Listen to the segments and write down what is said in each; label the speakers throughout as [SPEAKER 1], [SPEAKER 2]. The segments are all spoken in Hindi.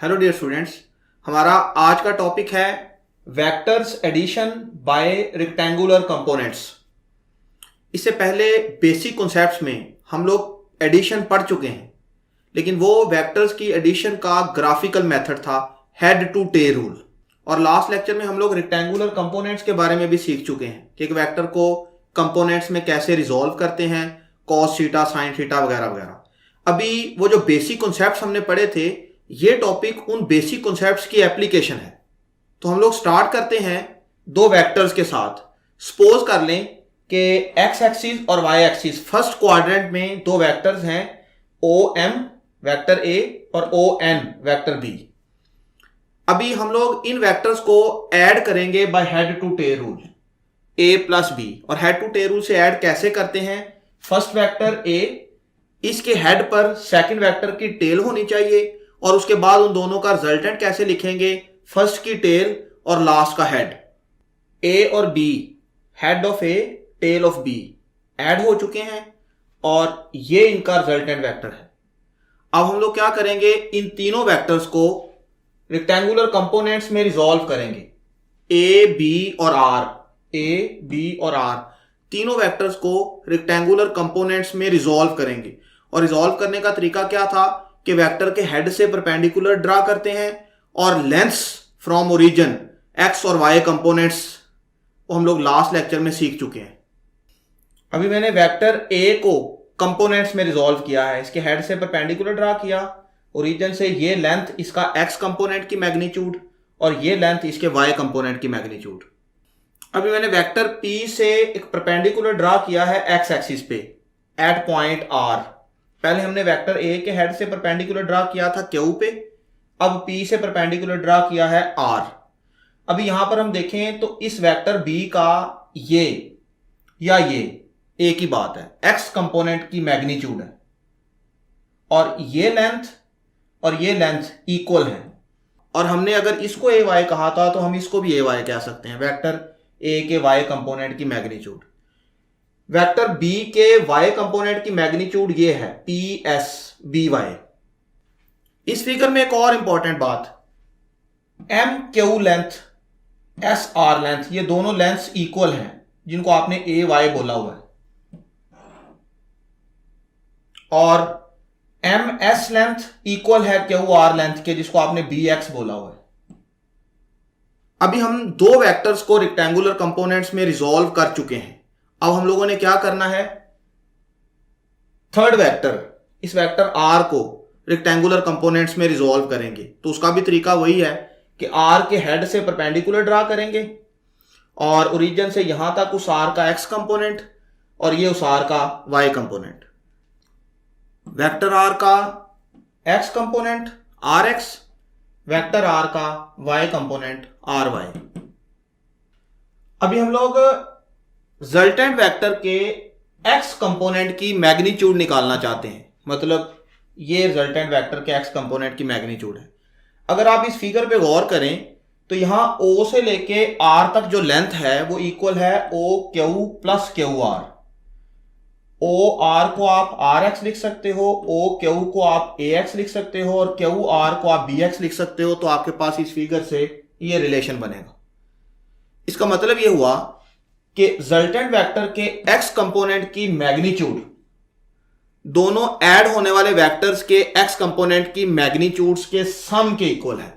[SPEAKER 1] हेलो डियर स्टूडेंट्स, हमारा आज का टॉपिक है vectors addition by rectangular components. इससे पहले बेसिक कॉन्सेप्ट्स में हम लोग एडिशन पढ़ चुके हैं, लेकिन वो वेक्टर्स की एडिशन का ग्राफिकल मेथड था, हेड टू टेल रूल। और लास्ट लेक्चर में हम लोग रेक्टेंगुलर कंपोनेंट्स के बारे में भी सीख चुके हैं कि एक वेक्टर को कंपोनेंट्स में कैसे रिजॉल्व करते हैं, कॉस थीटा, साइन थीटा वगैरह वगैरह। अभी वो जो बेसिक कॉन्सेप्ट्स हमने पढ़े थे, ये टॉपिक उन बेसिक कॉन्सेप्ट्स की एप्लीकेशन है। तो हम लोग स्टार्ट करते हैं दो वेक्टर्स के साथ। सपोज कर लें कि एक्स एक्सिस और वाई एक्सिस फर्स्ट क्वाड्रेंट में दो वेक्टर्स हैं, ओ एम वेक्टर ए और ओ एन वेक्टर बी। अभी हम लोग इन वेक्टर्स को ऐड करेंगे by head to tail rule, A plus B. और हेड टू टेल रूल से ऐड कैसे करते हैं? फर्स्ट वेक्टर ए, इसके हेड पर सेकंड वेक्टर की टेल होनी चाहिए, और उसके बाद उन दोनों का रिजल्टेंट कैसे लिखेंगे? फर्स्ट की टेल और लास्ट का हेड। ए और B, head of A tail of B add हो चुके हैं और ये इनका रिजल्टेंट वेक्टर है। अब हम लोग क्या करेंगे? इन तीनों वेक्टर्स को रेक्टेंगुलर कंपोनेंट्स में रिजॉल्व करेंगे। ए बी और आर, ए बी और आर तीनों वेक्टर्स को रेक्टेंगुलर कंपोनेंट्स में रिजॉल्व करेंगे। और रिजॉल्व करने का तरीका क्या था कि वेक्टर के हेड से परपेंडिकुलर ड्रा करते हैं और लेंथ्स फ्रॉम ओरिजिन एक्स और वाई कंपोनेंट्स को हम लोग लास्ट लेक्चर में सीख चुके हैं। अभी मैंने वेक्टर ए को कंपोनेंट्स में रिजॉल्व किया है, इसके हेड से परपेंडिकुलर ड्रा किया, ओरिजिन से ये लेंथ इसका एक्स कंपोनेंट की मैग्नीट्यूड और ये लेंथ इसके वाई कंपोनेंट की मैग्नीट्यूड। अभी मैंने वेक्टर पी से एक परपेंडिकुलर ड्रा किया है एक्स एक्सिस पे एट पॉइंट आर। पहले हमने वेक्टर ए के हेड से परपेंडिकुलर ड्रा किया था क्यू पे, अब पी से परपेंडिकुलर ड्रा किया है आर। अभी यहां पर हम देखें तो इस वेक्टर बी का ये या ये एक ही बात है, एक्स कंपोनेंट की मैग्नीट्यूड है, और ये लेंथ इक्वल है। और हमने अगर इसको ए वाई कहा था तो हम इसको भी ए वाई कह सकते हैं, वेक्टर ए के वाई कंपोनेंट की मैग्नीट्यूड। वेक्टर बी के y कंपोनेंट की मैग्नीट्यूड ये है पी एस बी वाई। इस फिगर में एक और इंपॉर्टेंट बात, M Q length, S R length, ये दोनों लेंथ्स इक्वल हैं जिनको आपने ए वाई बोला हुआ है, और एम एस लेंथ इक्वल है क्यू आर लेंथ के जिसको आपने बी एक्स बोला हुआ है। अभी हम दो वेक्टर्स को रेक्टेंगुलर कंपोनेंट्स में रिजॉल्व कर चुके हैं। अब हम लोगों ने क्या करना है? थर्ड वेक्टर, इस वेक्टर आर को रेक्टेंगुलर कंपोनेंट्स में रिजॉल्व करेंगे। तो उसका भी तरीका वही है कि आर के हेड से परपेंडिकुलर ड्रा करेंगे और ओरिजिन से यहां तक उस आर का एक्स कंपोनेंट और ये उस आर का वाई कंपोनेंट। वेक्टर आर का X component R X, vector R का वाई कंपोनेंट आर वाई। अभी हम लोग रिजल्टेंट वेक्टर के एक्स कंपोनेंट की मैग्नीट्यूड निकालना चाहते हैं, मतलब ये रिजल्टेंट वेक्टर के एक्स कंपोनेंट की मैग्नीट्यूड है। अगर आप इस फिगर पे गौर करें तो यहां ओ से लेके आर तक जो लेंथ है वो इक्वल है O Q plus Q R. O R को आप आर एक्स लिख सकते हो, ओ क्यू को आप ए एक्स लिख सकते हो, और क्यू आर को आप बी एक्स लिख सकते हो। तो आपके पास इस फिगर से ये रिलेशन बनेगा। इसका मतलब ये हुआ कि रिजल्टेंट वेक्टर के एक्स कंपोनेंट की मैग्नीट्यूड दोनों ऐड होने वाले वेक्टर्स के एक्स कंपोनेंट की मैग्नीट्यूड्स के सम के इक्वल है।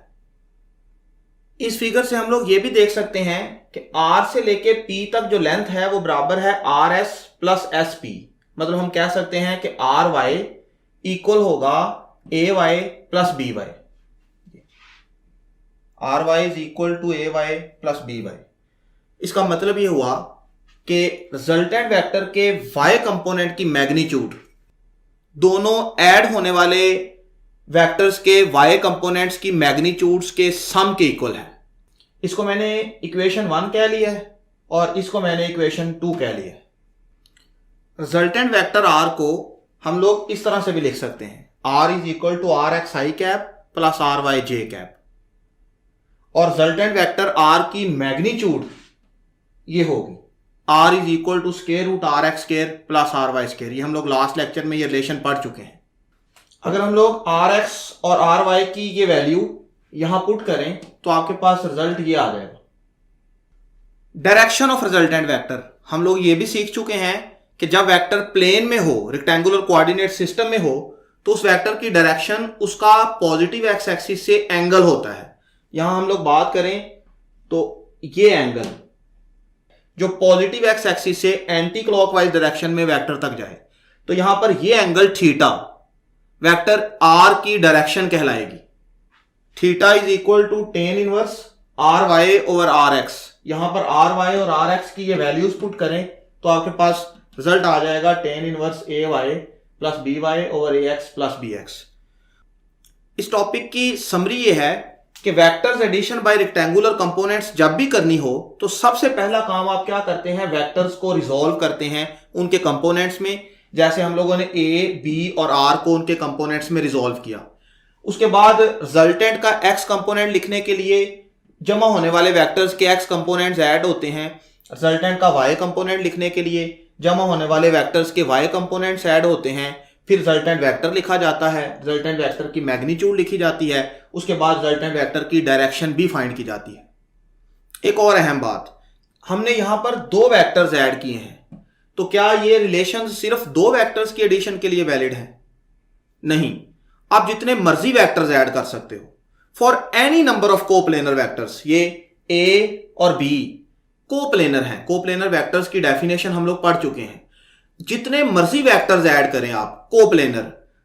[SPEAKER 1] इस फिगर से हम लोग ये भी देख सकते हैं कि आर से लेके पी तक जो लेंथ है वो बराबर है R S plus S P. मतलब हम कह सकते हैं कि आर वाई इक्वल होगा A Y plus B y. R y is equal to A Y plus B y. इसका मतलब यह हुआ कि रिजल्टेंट वेक्टर के y कंपोनेंट की मैग्नीट्यूड दोनों ऐड होने वाले वेक्टर्स के y कंपोनेंट्स की मैग्नीट्यूड्स के सम के इक्वल है। इसको मैंने इक्वेशन 1 कह लिया है और इसको मैंने इक्वेशन 2 कह लिया है। रिजल्टेंट वेक्टर r को हम लोग इस तरह से भी लिख सकते हैं, r is equal to R X I cap plus R Y J cap. और रिजल्टेंट वेक्टर r की मैग्नीट्यूड ये होगी r is equal to square root R X square plus R Y square. ये हम लोग लास्ट लेक्चर में ये रिलेशन पढ़ चुके हैं। अगर हम लोग आर एक्स और आर वाई की ये वैल्यू यहां पुट करें तो आपके पास रिजल्ट ये आ जाएगा। डायरेक्शन ऑफ रिजल्टेंट वेक्टर हम लोग ये भी सीख चुके हैं कि जब वेक्टर प्लेन में हो, रेक्टेंगुलर कोऑर्डिनेट सिस्टम में हो, तो उस वेक्टर की डायरेक्शन उसका पॉजिटिव एक्स एक्सिस से एंगल होता है। यहां हम लोग बात करें तो ये एंगल जो पॉजिटिव एक्स एक्सिस से एंटी क्लॉकवाइज डायरेक्शन में वेक्टर तक जाए, तो यहां पर ये एंगल थीटा वेक्टर आर की डायरेक्शन कहलाएगी। Theta is equal to tan inverse R y over R x. यहां पर आर वाई और आर एक्स की ये वैल्यूज पुट करें तो आपके पास रिजल्ट आ जाएगा tan inverse A Y plus B y over A x plus B x. इस टॉपिक की समरी ये है कि vectors addition by rectangular components जब भी करनी हो तो सबसे पहला काम आप क्या करते हैं, वेक्टर्स को रिजॉल्व करते हैं उनके कंपोनेंट्स में। जैसे हम लोगों ने ए, बी और आर को उनके कंपोनेंट्स में रिजॉल्व किया। उसके बाद रिजल्टेंट का एक्स कंपोनेंट लिखने के लिए जमा होने वाले वेक्टर्स के एक्स कंपोनेंट्स ऐड होते हैं। रिजल्टेंट का वाई कंपोनेंट लिखने के लिए जमा होने वाले वेक्टर्स के वाई कंपोनेंट्स ऐड होते हैं। फिर रिजल्टेंट वेक्टर लिखा जाता है, रिजल्टेंट वेक्टर की मैग्नीट्यूड लिखी जाती है। उसके बाद रिजल्टेंट वेक्टर की डायरेक्शन भी फाइंड की जाती है। एक और अहम बात, हमने यहां पर दो वेक्टर्स ऐड किए हैं, तो क्या ये रिलेशन सिर्फ दो वेक्टर्स की एडिशन के लिए वैलिड है? नहीं, आप जितने मर्जी वेक्टर्स ऐड कर सकते हो for any number of coplanar vectors. ये ए और बी कोप्लेनर हैं। कोप्लेनर वेक्टर्स की डेफिनेशन हम लोग पढ़ चुके हैं। जितने मर्जी वेक्टर्स ऐड करें आप कोप्लेनर,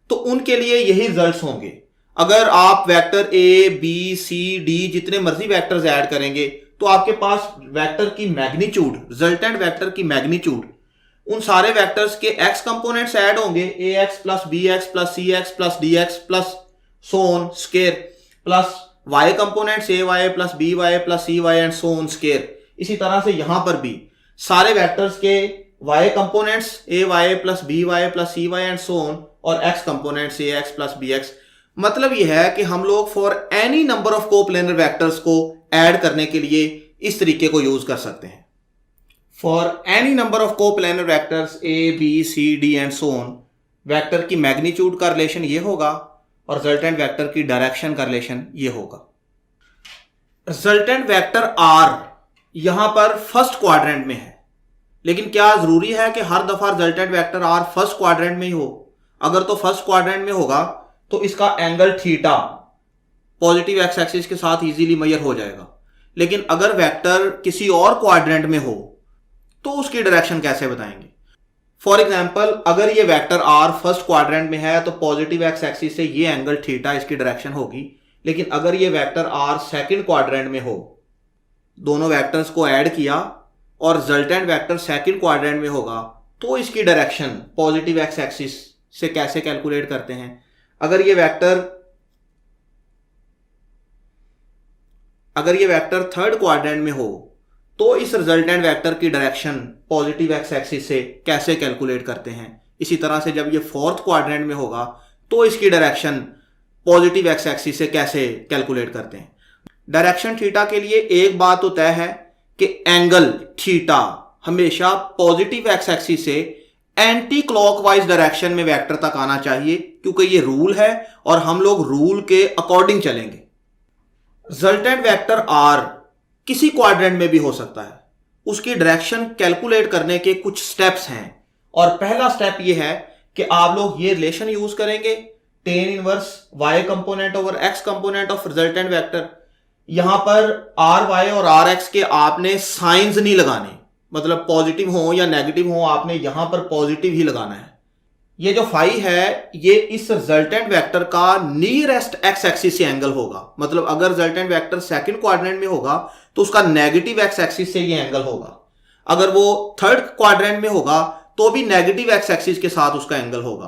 [SPEAKER 1] तो उनके लिए यही रिजल्ट्स होंगे। अगर आप vector A, B, C, D जितने मर्जी वेक्टर्स ऐड करेंगे तो आपके पास वेक्टर की मैग्नीट्यूड, रिजल्टेंट वेक्टर की मैग्नीट्यूड, उन सारे वेक्टर्स के एक्स कंपोनेंट्स ऐड होंगे, A x plus B x plus C x plus D x plus so on square, plus y components A Y plus B Y plus C Y and so on square. इसी तरह से यहां पर भी सारे वेक्टर्स के Y components A Y plus B Y plus C Y and so on, और X components A x plus B X. मतलब यह है कि हम लोग for any number of coplanar vectors को ऐड करने के लिए इस तरीके को यूज कर सकते हैं। For any number of coplanar vectors A, B, C, D and so on, vector की मैग्नीट्यूड का रिलेशन ये होगा और रिजल्टेंट वेक्टर की डायरेक्शन का रिलेशन ये होगा। रिजल्टेंट वेक्टर आर यहां पर फर्स्ट क्वाड्रेंट में है, लेकिन क्या जरूरी है कि हर दफा resultant vector R first quadrant में ही हो? अगर तो फर्स्ट क्वाड्रेंट में होगा तो इसका angle theta positive x axis के साथ इजीली मेजर हो जाएगा। लेकिन अगर वेक्टर किसी और क्वाड्रेंट में हो तो उसकी डायरेक्शन कैसे बताएंगे? फॉर एग्जाम्पल, अगर ये वेक्टर आर फर्स्ट क्वाड्रेंट में है तो पॉजिटिव एक्स एक्सिस से ये एंगल थीटा इसकी डायरेक्शन होगी। लेकिन अगर ये वेक्टर आर सेकंड क्वाड्रेंट में हो, दोनों वेक्टर्स को ऐड किया और रिजल्टेंट वेक्टर सेकंड क्वाड्रेंट में होगा, तो इसकी डायरेक्शन पॉजिटिव एक्स एक्सिस से कैसे कैलकुलेट करते हैं? अगर ये वेक्टर थर्ड क्वाड्रेंट में हो तो इस रिजल्टेंट वेक्टर की डायरेक्शन पॉजिटिव एक्स एक्सिस से कैसे कैलकुलेट करते हैं? इसी तरह से जब ये फोर्थ क्वाड्रेंट में होगा तो इसकी डायरेक्शन पॉजिटिव एक्स एक्सिस से कैसे कैलकुलेट करते हैं? डायरेक्शन थीटा के लिए एक बात तो तय है कि एंगल थीटा हमेशा पॉजिटिव एक्स एक्सिस से एंटी क्लॉकवाइज डायरेक्शन में वेक्टर तक आना चाहिए, क्योंकि ये रूल है और हम लोग रूल के अकॉर्डिंग चलेंगे। रिजल्टेंट वेक्टर आर किसी क्वाड्रेंट में भी हो सकता है। उसकी डायरेक्शन कैलकुलेट करने के कुछ स्टेप्स हैं, और पहला स्टेप ये है कि आप लोग ये रिलेशन यूज करेंगे, tan inverse y component over x component of resultant vector. यहां पर आर वाई और आर एक्स के आपने साइंस नहीं लगाने, मतलब पॉजिटिव हो या नेगेटिव हो, आपने यहां पर पॉजिटिव ही लगाना है। ये जो फाई है ये इस रिजल्टेंट वेक्टर का नियरेस्ट एक्स एक्सिस से एंगल होगा। मतलब अगर रिजल्टेंट वेक्टर सेकंड क्वाड्रेंट में होगा तो उसका नेगेटिव एक्स एक्सिस से ये एंगल होगा। अगर वो थर्ड क्वाड्रेंट में होगा तो भी नेगेटिव एक्स एक्सिस के साथ उसका एंगल होगा।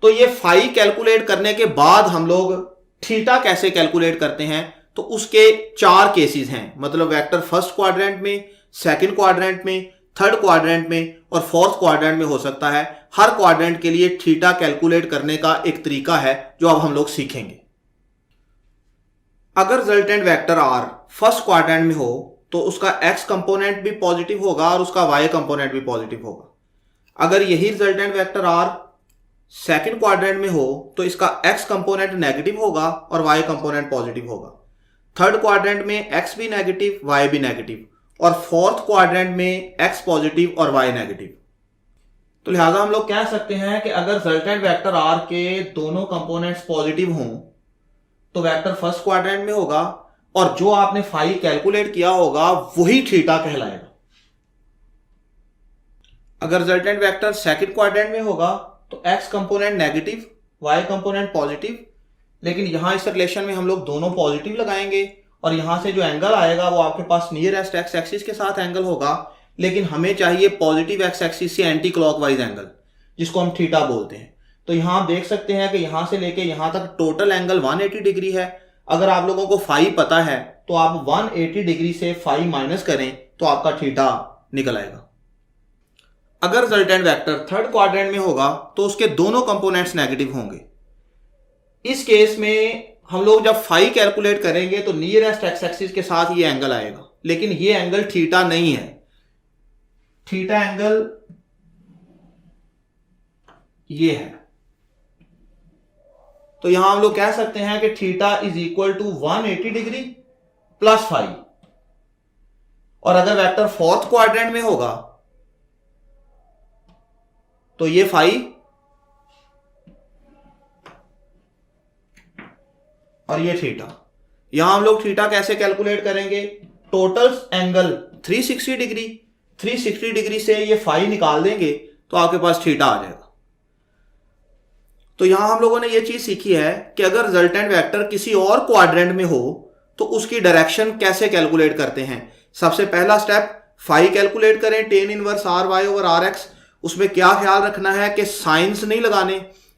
[SPEAKER 1] तो ये फाई कैलकुलेट करने के बाद हम लोग थीटा कैसे कैलकुलेट करते हैं, तो उसके चार केसेस हैं। मतलब वेक्टर फर्स्ट क्वाड्रेंट में, सेकंड क्वाड्रेंट में, थर्ड क्वाड्रेंट में और फोर्थ क्वाड्रेंट में हो सकता है। हर क्वाड्रेंट के लिए थीटा कैलकुलेट करने का एक तरीका है जो अब हम लोग सीखेंगे। अगर resultant vector R first quadrant में हो तो उसका एक्स कंपोनेंट भी पॉजिटिव होगा और उसका वाई कंपोनेंट भी पॉजिटिव होगा। अगर यही resultant vector R second quadrant में हो तो इसका x कंपोनेंट नेगेटिव होगा और y कंपोनेंट पॉजिटिव होगा। थर्ड क्वाड्रेंट में x भी नेगेटिव, y भी नेगेटिव और फोर्थ क्वाड्रेंट में x पॉजिटिव और y नेगेटिव। तो लिहाजा हम लोग कह सकते हैं कि अगर रिजल्टेंट वेक्टर r के दोनों कंपोनेंट्स पॉजिटिव हों तो वेक्टर फर्स्ट क्वाड्रेंट में होगा और जो आपने फाई कैलकुलेट किया होगा वही थीटा कहलाएगा। अगर रिजल्टेंट वेक्टर सेकंड क्वाड्रेंट में होगा तो x component negative, y component positive, लेकिन यहां इस रिलेशन में हम लोग दोनों पॉजिटिव लगाएंगे और यहां से जो एंगल आएगा वो आपके पास नियरेस्ट एक्स एक्सिस के साथ एंगल होगा, लेकिन हमें चाहिए पॉजिटिव एक्स एक्सिस से एंटी क्लॉकवाइज एंगल, जिसको हम थीटा बोलते हैं। तो यहां आप देख सकते हैं कि यहां से लेके यहां तक टोटल एंगल 180 डिग्री है। अगर आप लोगों को फाई पता है तो आप 180 डिग्री से फाई माइनस करें तो आपका थीटा निकल आएगा। अगर रिजल्टेंट वेक्टर थर्ड क्वाड्रेंट में होगा तो उसके दोनों कंपोनेंट्स नेगेटिव होंगे। इस केस में हम लोग जब फाई कैलकुलेट करेंगे तो नियरेस्ट एक्स एक्सिस के साथ ये एंगल आएगा, लेकिन ये एंगल थीटा नहीं है। थीटा एंगल ये है। तो यहां हम लोग कह सकते हैं कि theta is equal to 180 degree plus phi. और अगर वेक्टर फोर्थ क्वाड्रेंट में होगा तो ये फाई और ये थीटा। यहां हम लोग थीटा कैसे कैलकुलेट करेंगे? टोटल एंगल 360 डिग्री, 360 डिग्री से ये फाई निकाल देंगे तो आपके पास थीटा आ जाएगा। तो यहां हम लोगों ने ये चीज सीखी है कि अगर रिजल्टेंट वेक्टर किसी और क्वाड्रेंट में हो तो उसकी डायरेक्शन कैसे कैलकुलेट करते हैं। सबसे पहला स्टेप फाई कैलकुलेट करें, tan inverse R y over R x. उसमें क्या ख्याल रखना है कि साइंस नहीं लगाने।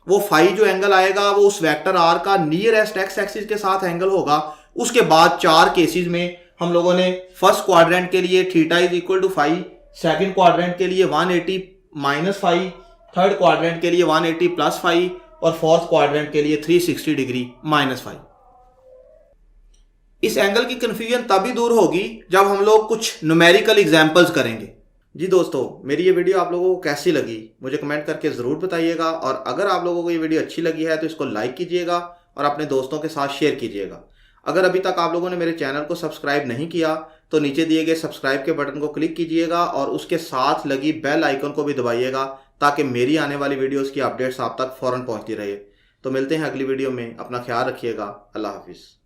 [SPEAKER 1] वो फाई जो एंगल आएगा वो उस वेक्टर आर का नियरेस्ट एक्स एक्सिस के साथ एंगल होगा। उसके बाद चार केसेस में हम लोगों ने फर्स्ट क्वाड्रेंट के लिए theta is equal to phi, second quadrant के लिए 180 माइनस फाई, थर्ड क्वाड्रेंट के लिए 180 प्लस फाई और फोर्थ क्वाड्रेंट के लिए 360 डिग्री माइनस फाई। इस एंगल की कंफ्यूजन तभी दूर होगी जब हम लोग कुछ न्यूमेरिकल एग्जांपल्स करेंगे। जी दोस्तों, मेरी ये वीडियो आप लोगों को कैसी लगी मुझे कमेंट करके ज़रूर बताइएगा, और अगर आप लोगों को ये वीडियो अच्छी लगी है तो इसको लाइक कीजिएगा और अपने दोस्तों के साथ शेयर कीजिएगा। अगर अभी तक आप लोगों ने मेरे चैनल को सब्सक्राइब नहीं किया तो नीचे दिए गए सब्सक्राइब के बटन को क्लिक कीजिएगा और उसके साथ लगी बेल आइकन को भी दबाइएगा ताकि मेरी आने वाली वीडियोज़ की अपडेट्स आप तक फ़ौरन पहुँचती रहे। तो मिलते हैं अगली वीडियो में, अपना ख्याल रखिएगा। अल्लाह हाफिज़।